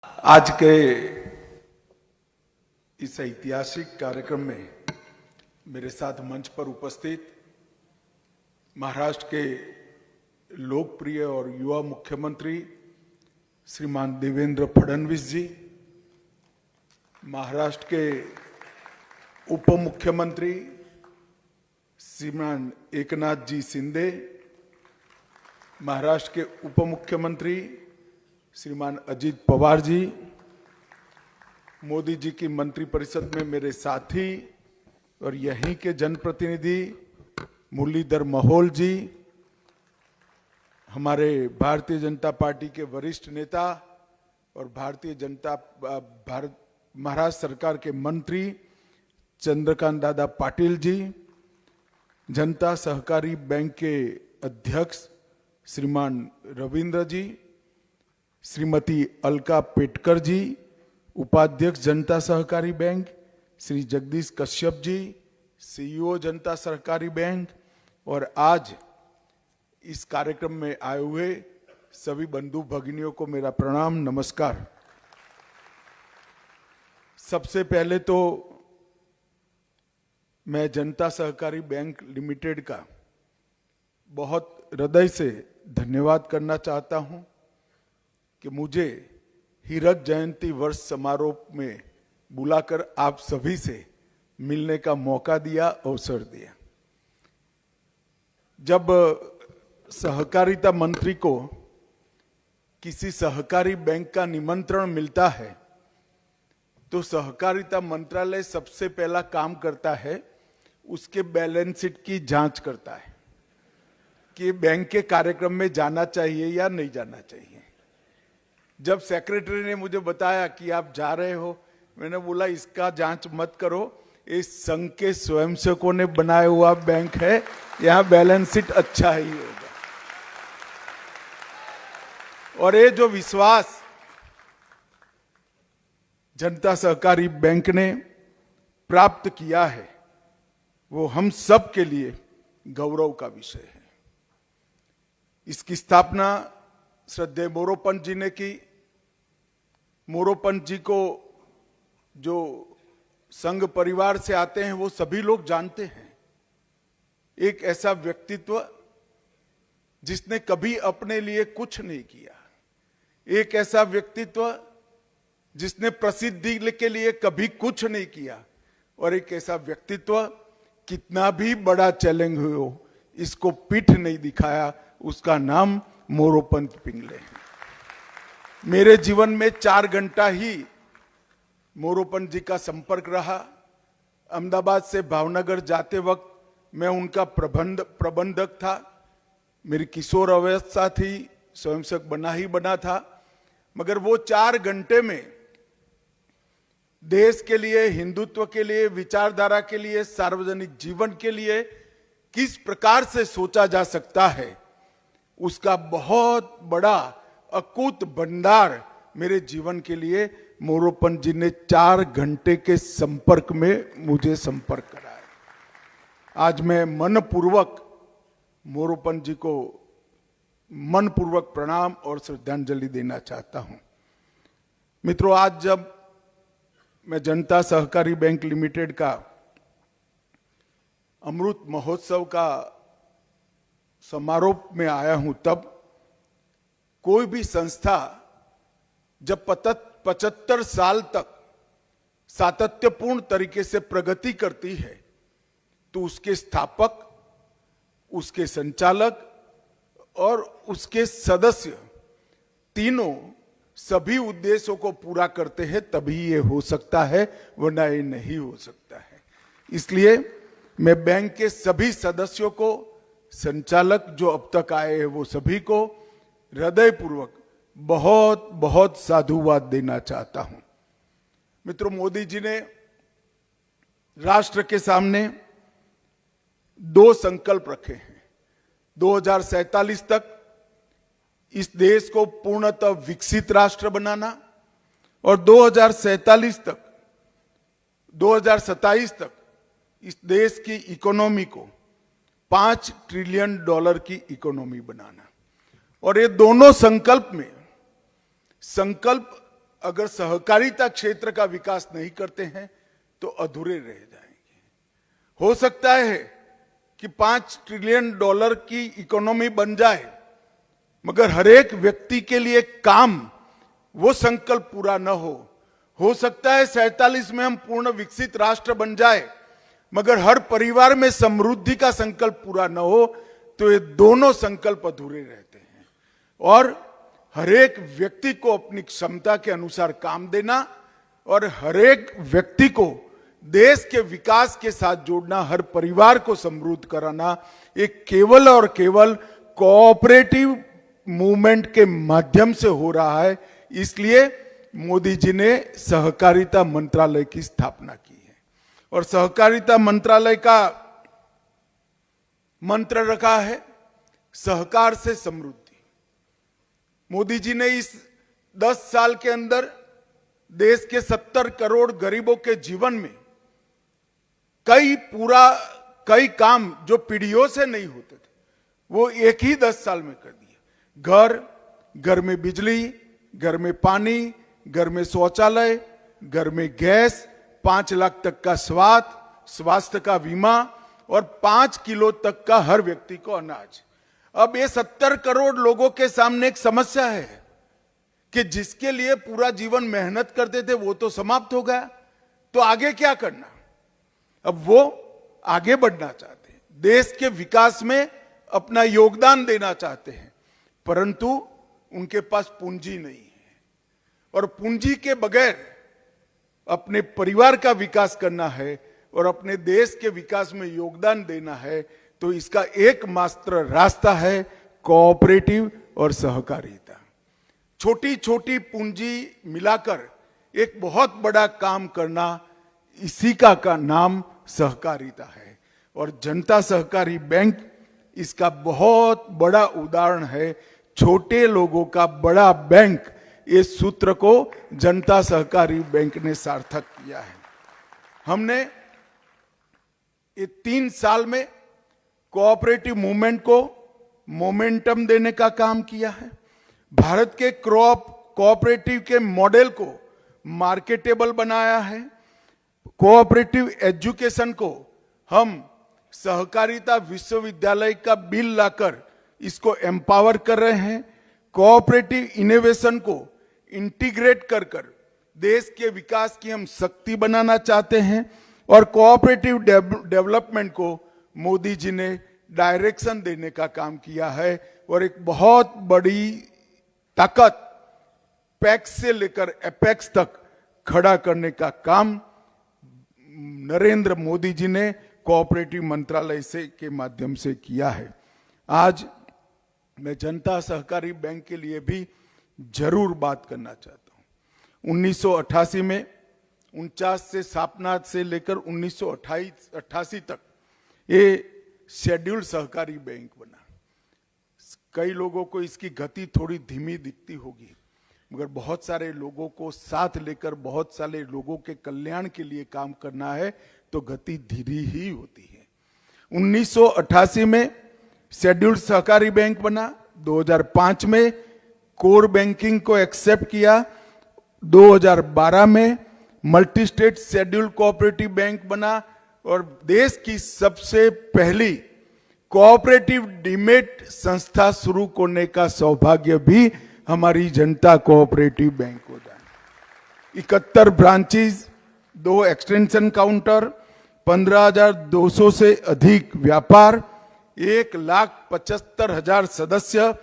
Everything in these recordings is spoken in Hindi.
आज के इस ऐतिहासिक कार्यक्रम में मेरे साथ मंच पर उपस्थित महाराष्ट्र के लोकप्रिय और युवा मुख्यमंत्री श्रीमान देवेंद्र फडणवीस जी, महाराष्ट्र के उप मुख्यमंत्री श्रीमान एकनाथ जी शिंदे, महाराष्ट्र के उप मुख्यमंत्री श्रीमान अजित पवार जी, मोदी जी की मंत्रिपरिषद में मेरे साथी और यहीं के जनप्रतिनिधि मुरलीधर मोहोल जी, हमारे भारतीय जनता पार्टी के वरिष्ठ नेता और महाराष्ट्र सरकार के मंत्री चंद्रकांत दादा पाटिल जी, जनता सहकारी बैंक के अध्यक्ष श्रीमान रविंद्र जी, श्रीमती अलका पेटकर जी, उपाध्यक्ष जनता सहकारी बैंक श्री जगदीश कश्यप जी, सीईओ जनता सहकारी बैंक, और आज इस कार्यक्रम में आए हुए सभी बंधु भगिनियों को मेरा प्रणाम, नमस्कार। सबसे पहले तो मैं जनता सहकारी बैंक लिमिटेड का बहुत हृदय से धन्यवाद करना चाहता हूं कि मुझे हीरक जयंती वर्ष समारोह में बुलाकर आप सभी से मिलने का मौका दिया, अवसर दिया। जब सहकारिता मंत्री को किसी सहकारी बैंक का निमंत्रण मिलता है तो सहकारिता मंत्रालय सबसे पहला काम करता है उसके बैलेंस शीट की जांच करता है कि बैंक के कार्यक्रम में जाना चाहिए या नहीं जाना चाहिए। जब सेक्रेटरी ने मुझे बताया कि आप जा रहे हो, मैंने बोला इसका जांच मत करो, इस संघ के स्वयंसेवकों ने बनाया हुआ बैंक है, यहां बैलेंस शीट अच्छा ही होगा। और ये जो विश्वास जनता सहकारी बैंक ने प्राप्त किया है वो हम सब के लिए गौरव का विषय है। इसकी स्थापना श्रद्धेय मोरोपंत जी ने की। मोरोपंत जी को जो संघ परिवार से आते हैं वो सभी लोग जानते हैं। एक ऐसा व्यक्तित्व जिसने कभी अपने लिए कुछ नहीं किया, एक ऐसा व्यक्तित्व जिसने प्रसिद्धि के लिए कभी कुछ नहीं किया, और एक ऐसा व्यक्तित्व कितना भी बड़ा चैलेंज हो इसको पीठ नहीं दिखाया, उसका नाम मोरोपंत पिंगले है। मेरे जीवन में 4 घंटा ही मोरोपंत जी का संपर्क रहा। अहमदाबाद से भावनगर जाते वक्त मैं उनका प्रबंधक था। मेरी किशोर अवस्था थी, स्वयंसेवक बना ही बना था, मगर वो 4 घंटे में देश के लिए, हिंदुत्व के लिए, विचारधारा के लिए, सार्वजनिक जीवन के लिए किस प्रकार से सोचा जा सकता है उसका बहुत बड़ा अकूत भंडार मेरे जीवन के लिए मोरोपंत जी ने 4 घंटे के संपर्क में मुझे संपर्क कराया। आज मैं मनपूर्वक मोरोपंत जी को मनपूर्वक प्रणाम और श्रद्धांजलि देना चाहता हूं। मित्रों, आज जब मैं जनता सहकारी बैंक लिमिटेड का अमृत महोत्सव का समारोह में आया हूं, तब कोई भी संस्था जब 75 साल तक सातत्यपूर्ण तरीके से प्रगति करती है तो उसके स्थापक, उसके संचालक और उसके सदस्य तीनों सभी उद्देश्यों को पूरा करते हैं, तभी ये हो सकता है, वरना ये नहीं हो सकता है। इसलिए मैं बैंक के सभी सदस्यों को, संचालक जो अब तक आए हैं वो सभी को हृदयपूर्वक बहुत बहुत साधुवाद देना चाहता हूं। मित्रों, मोदी जी ने राष्ट्र के सामने 2 संकल्प रखे हैं। 2047 तक इस देश को पूर्णतः विकसित राष्ट्र बनाना और 2027 तक इस देश की इकोनॉमी को $5 ट्रिलियन की इकोनॉमी बनाना। और ये दोनों संकल्प में संकल्प अगर सहकारिता क्षेत्र का विकास नहीं करते हैं तो अधूरे रह जाएंगे। हो सकता है कि $5 ट्रिलियन की इकोनॉमी बन जाए, मगर हर एक व्यक्ति के लिए काम, वो संकल्प पूरा न हो सकता है 47 में हम पूर्ण विकसित राष्ट्र बन जाए, मगर हर परिवार में समृद्धि का संकल्प पूरा न हो तो ये दोनों संकल्प अधूरे रहते हैं। और हर एक व्यक्ति को अपनी क्षमता के अनुसार काम देना और हर एक व्यक्ति को देश के विकास के साथ जोड़ना, हर परिवार को समृद्ध कराना, ये केवल और केवल कोऑपरेटिव मूवमेंट के माध्यम से हो रहा है। इसलिए मोदी जी ने सहकारिता मंत्रालय की स्थापना की है और सहकारिता मंत्रालय का मंत्र रखा है सहकार से समृद्धि। मोदी जी ने इस 10 साल के अंदर देश के 70 करोड़ गरीबों के जीवन में कई काम जो पीढ़ियों से नहीं होते थे, वो एक ही 10 साल में कर दिए। घर में बिजली, घर में पानी, घर में शौचालय, घर में गैस, 5 लाख तक का स्वास्थ्य का बीमा और 5 किलो तक का हर व्यक्ति को अनाज। अब ये 70 करोड़ लोगों के सामने एक समस्या है कि जिसके लिए पूरा जीवन मेहनत करते थे वो तो समाप्त हो गया, तो आगे क्या करना। अब वो आगे बढ़ना चाहते हैं, देश के विकास में अपना योगदान देना चाहते हैं, परंतु उनके पास पूंजी नहीं है। और पूंजी के बगैर अपने परिवार का विकास करना है और अपने देश के विकास में योगदान देना है, तो इसका एकमात्र रास्ता है कोऑपरेटिव और सहकारिता। छोटी छोटी पूंजी मिलाकर एक बहुत बड़ा काम करना, इसी का नाम सहकारिता है। और जनता सहकारी बैंक इसका बहुत बड़ा उदाहरण है। छोटे लोगों का बड़ा बैंक, इस सूत्र को जनता सहकारी बैंक ने सार्थक किया है। हमने ये 3 साल में कोऑपरेटिव मूवमेंट को मोमेंटम देने का काम किया है। भारत के कोऑपरेटिव के मॉडल को मार्केटेबल बनाया है। कोऑपरेटिव एजुकेशन को हम सहकारिता विश्वविद्यालय का बिल लाकर इसको एम्पावर कर रहे हैं। कोऑपरेटिव इनोवेशन को इंटीग्रेट कर देश के विकास की हम शक्ति बनाना चाहते हैं और कोऑपरेटिव डेवलपमेंट को मोदी जी ने डायरेक्शन देने का काम किया है। और एक बहुत बड़ी ताकत पैक्स से लेकर एपेक्स तक खड़ा करने का काम नरेंद्र मोदी जी ने कोऑपरेटिव मंत्रालय से के माध्यम से किया है। आज मैं जनता सहकारी बैंक के लिए भी जरूर बात करना चाहता हूं। 1988 में 49 से स्थापना से लेकर 1988 तक ये शेड्यूल्ड सहकारी बैंक बना। कई लोगों को इसकी गति थोड़ी धीमी दिखती होगी, मगर बहुत सारे लोगों को साथ लेकर बहुत सारे लोगों के कल्याण के लिए काम करना है तो गति धीरे ही होती है। 1988 में शेड्यूल्ड सहकारी बैंक बना। 2005 में कोर बैंकिंग को एक्सेप्ट किया। 2012 में multi state scheduled cooperative bank बना और देश की सबसे पहली कोऑपरेटिव डीमेट संस्था शुरू करने का सौभाग्य भी हमारी जनता कोऑपरेटिव बैंक को जाए। 71 ब्रांचेस, 2 एक्सटेंशन काउंटर, 15,200 से अधिक व्यापार, 1,75,000 सदस्य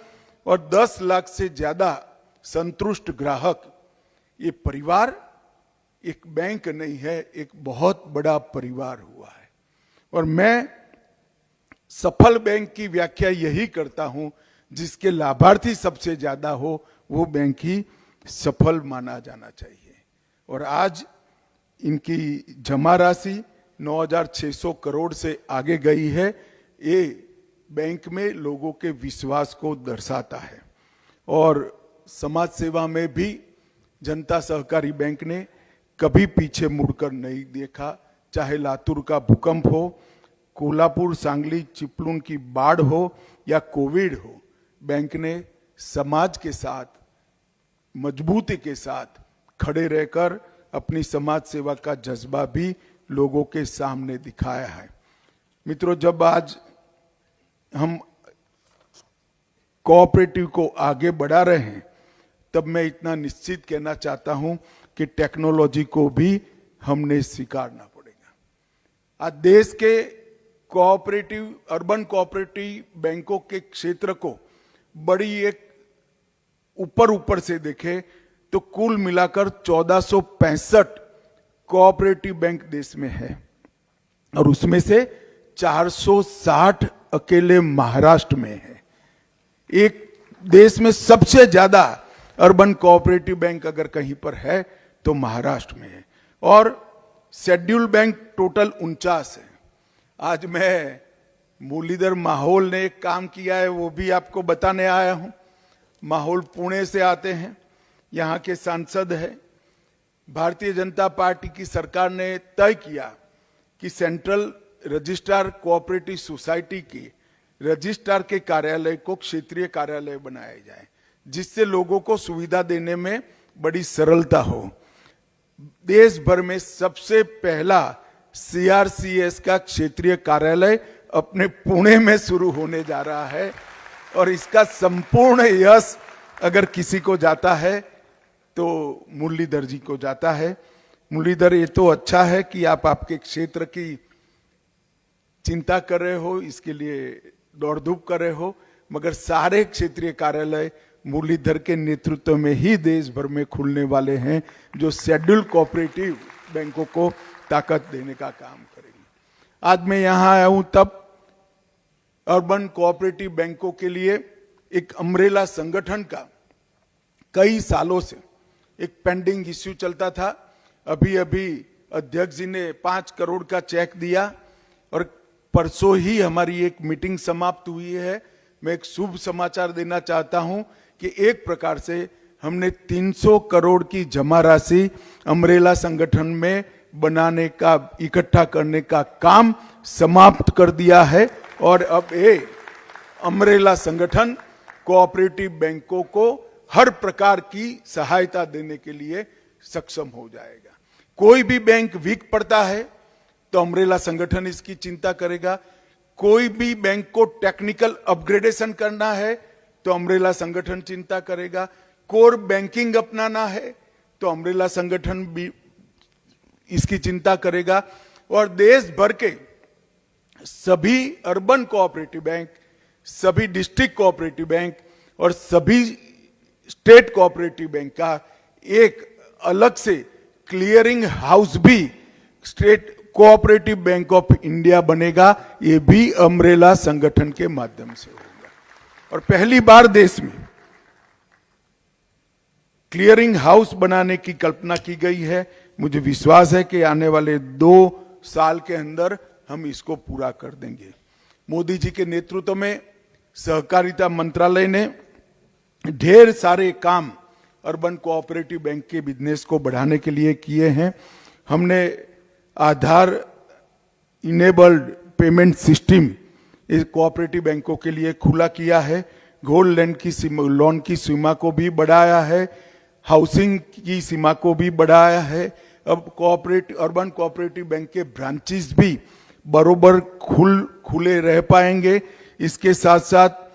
और 10 लाख से ज्यादा संतुष्ट ग्राहक। ये परिवार एक बैंक नहीं है, एक बहुत बड़ा परिवार हुआ है। और मैं सफल बैंक की व्याख्या यही करता हूं, जिसके लाभार्थी सबसे ज्यादा हो वो बैंक ही सफल माना जाना चाहिए। और आज इनकी जमा राशि 9,600 करोड़ से आगे गई है। ये बैंक में लोगों के विश्वास को दर्शाता है। और समाज सेवा में भी जनता सहकारी बैंक ने कभी पीछे मुड़कर नहीं देखा। चाहे लातूर का भूकंप हो, कोल्हापुर, सांगली, चिपलून की बाढ़ हो या कोविड हो, बैंक ने समाज के साथ मजबूती के साथ खड़े रहकर अपनी समाज सेवा का जज्बा भी लोगों के सामने दिखाया है। मित्रों, जब आज हम कोऑपरेटिव को आगे बढ़ा रहे हैं, तब मैं इतना निश्चित कहना चाहता हूं कि टेक्नोलॉजी को भी हमने स्वीकारना पड़ेगा। आज देश के कोऑपरेटिव, अर्बन कोऑपरेटिव बैंकों के क्षेत्र को बड़ी एक ऊपर से देखें तो कुल मिलाकर 1465 कोऑपरेटिव बैंक देश में है और उसमें से 460 अकेले महाराष्ट्र में है। एक देश में सबसे ज्यादा अर्बन कोऑपरेटिव बैंक अगर कहीं पर है तो महाराष्ट्र में है और शेड्यूल बैंक टोटल 49 है। आज मैं मुरलीधर माहौल ने एक काम किया है, वो भी आपको बताने आया हूं। माहौल पुणे से आते हैं, यहाँ के सांसद है। भारतीय जनता पार्टी की सरकार ने तय किया कि सेंट्रल रजिस्ट्रार कोऑपरेटिव सोसाइटी की रजिस्ट्रार के कार्यालय को क्षेत्रीय कार्यालय बनाया जाए, जिससे लोगों को सुविधा देने में बड़ी सरलता हो। देश भर में सबसे पहला सीआरसीएस का क्षेत्रीय कार्यालय अपने पुणे में शुरू होने जा रहा है और इसका संपूर्ण यश अगर किसी को जाता है तो मुरलीधर जी को जाता है। मुरलीधर, ये तो अच्छा है कि आप आपके क्षेत्र की चिंता कर रहे हो, इसके लिए दौड़ धूप कर रहे हो, मगर सारे क्षेत्रीय कार्यालय मुरलीधर के नेतृत्व में ही देश भर में खुलने वाले हैं, जो शेड्यूल कोऑपरेटिव बैंकों को ताकत देने का काम करेंगे। आज मैं यहां आया हूं तब अर्बन कोऑपरेटिव बैंकों के लिए एक अम्ब्रेला संगठन का कई सालों से एक पेंडिंग इश्यू चलता था। अभी अध्यक्ष जी ने 5 करोड़ का चेक दिया और परसों ही हमारी एक मीटिंग समाप्त हुई है। मैं एक शुभ समाचार देना चाहता हूं कि एक प्रकार से हमने 300 करोड़ की जमा राशि अम्ब्रेला संगठन में बनाने का, इकट्ठा करने का काम समाप्त कर दिया है और अब ये अम्ब्रेला संगठन कोऑपरेटिव बैंकों को हर प्रकार की सहायता देने के लिए सक्षम हो जाएगा। कोई भी बैंक वीक पड़ता है तो अम्ब्रेला संगठन इसकी चिंता करेगा। कोई भी बैंक को टेक्निकल अपग्रेडेशन करना है तो अम्ब्रेला संगठन चिंता करेगा। कोर बैंकिंग अपनाना है तो अम्ब्रेला संगठन भी इसकी चिंता करेगा। और देश भर के सभी अर्बन कोऑपरेटिव बैंक, सभी डिस्ट्रिक्ट कोऑपरेटिव बैंक और सभी स्टेट कोऑपरेटिव बैंक का एक अलग से क्लियरिंग हाउस भी state cooperative bank of India बनेगा। ये भी अम्ब्रेला संगठन के माध्यम से होगा और पहली बार देश में क्लियरिंग हाउस बनाने की कल्पना की गई है। मुझे विश्वास है कि आने वाले 2 साल के अंदर हम इसको पूरा कर देंगे। मोदी जी के नेतृत्व में सहकारिता मंत्रालय ने ढेर सारे काम अर्बन कोऑपरेटिव बैंक के बिजनेस को बढ़ाने के लिए किए हैं। हमने आधार इनेबल्ड पेमेंट सिस्टम इस कोऑपरेटिव बैंकों के लिए खुला किया है। गोल्ड लोन की सीमा को भी बढ़ाया है, हाउसिंग की सीमा को भी बढ़ाया है। अब अर्बन कोऑपरेटिव बैंक के ब्रांचेस भी बरोबर खुले रह पाएंगे। इसके साथ साथ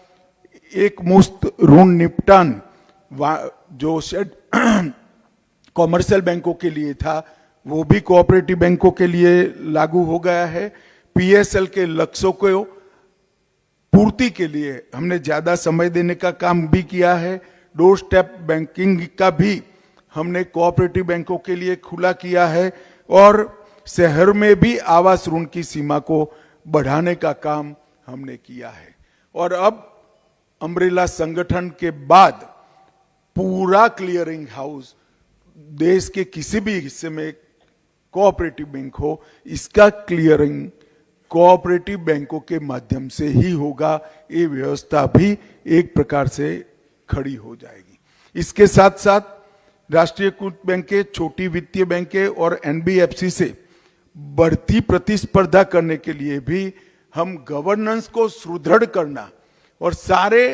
एक मुफ्त ऋण निपटान जो कॉमर्शियल बैंकों के लिए था वो भी कोऑपरेटिव बैंकों के लिए लागू हो गया है। पीएसएल के लक्ष्यों को पूर्ति के लिए हमने ज्यादा समय देने का काम भी किया है। डोर स्टेप बैंकिंग का भी हमने कोऑपरेटिव बैंकों के लिए खुला किया है और शहर में भी आवास ऋण की सीमा को बढ़ाने का काम हमने किया है। और अब अम्ब्रेला संगठन के बाद पूरा क्लियरिंग हाउस देश के किसी भी हिस्से में कोऑपरेटिव बैंक हो, इसका क्लियरिंग कोऑपरेटिव बैंकों के माध्यम से ही होगा। ये व्यवस्था भी एक प्रकार से खड़ी हो जाएगी। इसके साथ साथ राष्ट्रीयकृत बैंकें, छोटी वित्तीय बैंकें और एनबीएफसी से बढ़ती प्रतिस्पर्धा करने के लिए भी हम गवर्नेंस को सुदृढ़ करना और सारे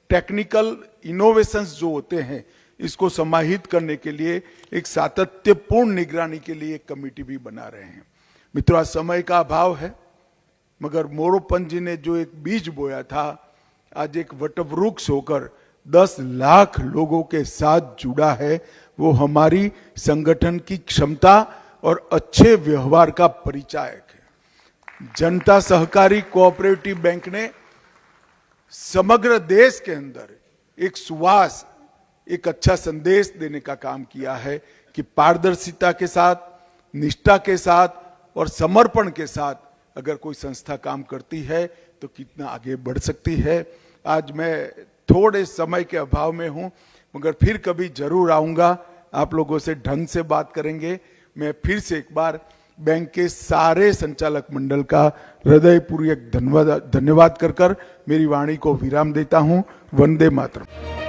टेक्निकल इनोवेशंस जो होते हैं इसको समाहित करने के लिए एक सातत्यपूर्ण निगरानी के लिए एक कमेटी भी बना रहे हैं। मित्रों, आज समय का अभाव है, मगर मोरोपंत जी ने जो एक बीज बोया था, आज एक वटवृक्ष होकर 10 लाख लोगों के साथ जुड़ा है। वो हमारी संगठन की क्षमता और अच्छे व्यवहार का परिचायक है। जनता सहकारी कोऑपरेटिव बैंक ने समग्र देश के अंदर एक सुवास, एक अच्छा संदेश देने का काम किया है कि पारदर्शिता के साथ, निष्ठा के साथ और समर्पण के साथ अगर कोई संस्था काम करती है तो कितना आगे बढ़ सकती है। आज मैं थोड़े समय के अभाव में हूं, मगर फिर कभी जरूर आऊंगा, आप लोगों से ढंग से बात करेंगे। मैं फिर से एक बार बैंक के सारे संचालक मंडल का हृदयपूर्वक धन्यवाद कर मेरी वाणी को विराम देता हूं। वंदे मातरम।